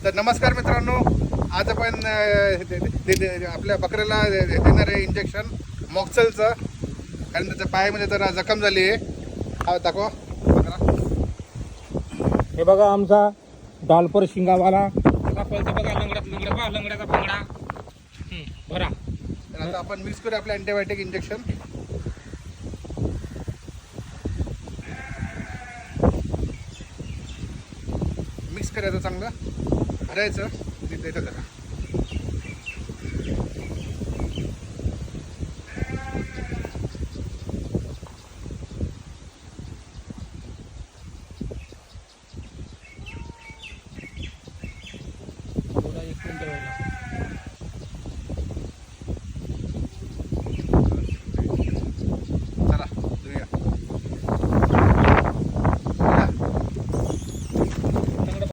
तर नमस्कार मित्रांनो, आज आपण आपल्या बकऱ्याला देणार आहे इंजेक्शन मॉक्सलचं, कारण त्याच्या पायामध्ये जरा जखम झाली आहे. हा दाखवा बकरा. हे बघा आमचा डालपर शिंगावाला पळतो बघा, लंगड्याचा बांगडा भरा. तर आता आपण मिक्स करूया आपलं अँटीबायोटिक इंजेक्शन. मिक्स करायचं, चांगलं भरायचं, देतं जरा.